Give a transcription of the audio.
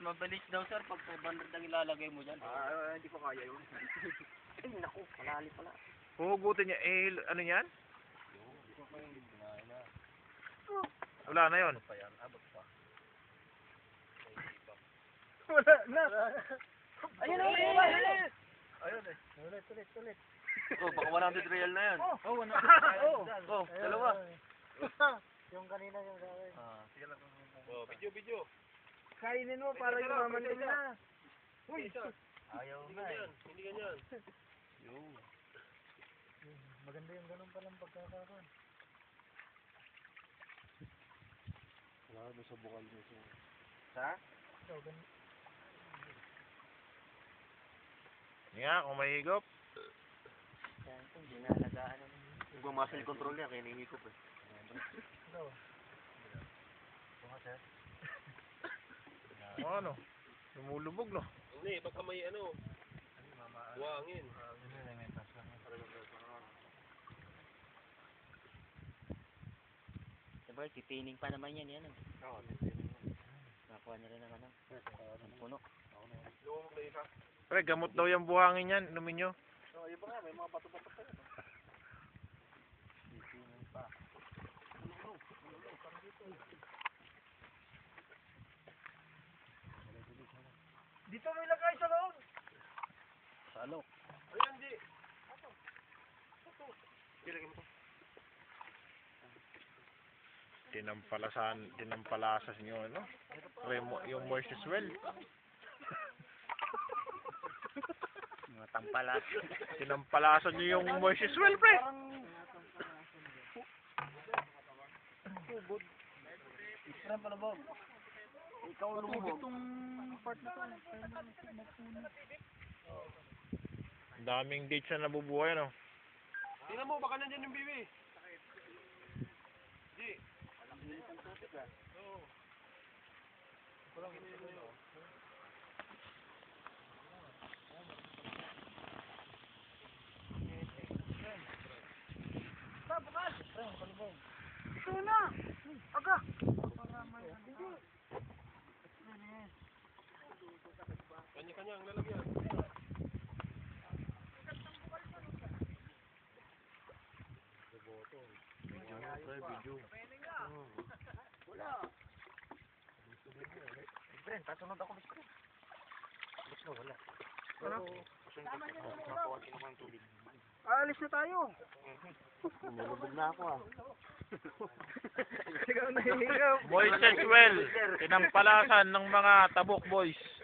mabilis daw sir pag 500 ang ilalagay mo dyan. Hindi ko kaya yun. Ay, naku, malali pala. Huhugutin niya, ano yan? Wala na yun. Wala na. Ayun na, Ayun eh. Ulit. Oh, baka 100 real na yan. Oh, 100. Oh, dalawa. Yung kanina yung gawin. Sige lang. Oh, video. Kainin mo para yung mamantin na. Uy, Ayaw na eh. Hindi ganyan. maganda yung ganun palang pagkakaroon. Wala mo sa bukal mo siya. Ha? So, ganun. Nga, kung may higop. Yan, hindi na alagaan naman. Yung muscle control niya, kaya nangihikop eh. Ito. Ano? Lumulubog, no? Hindi, baka may buhangin. Diba, titining pa naman yan eh. Oo, Nakuha niya rin ng puno. Pre, gamot daw yung buhangin yan. Inumin nyo. iba nga, may mga bato-bato pa yan. Dito mo ilagay sa loob. Salo. Ayan, di. Ilagay mo to. Dinampalasas nyo, ano? Yung moisture swell. Mga tampalas. Dinampalasan nyo yung moisture swell, pre. Isram pa na Bob. Ikaw lumubog. Itong part na to. Ang daming dates na nabubuhay, no? Tingnan mo, baka nandyan yung bibi. Di. Oo. Ito na. Aga. Para may hindi. Kanya-kanya ang lalagyan. Friend, tasunod ako bis ko. Wala. Ano? Aalis na tayo. Lumubog na ako ah. Ikaw na hihigaw. Moisture swell. Dinampalasan ng mga tabok boys.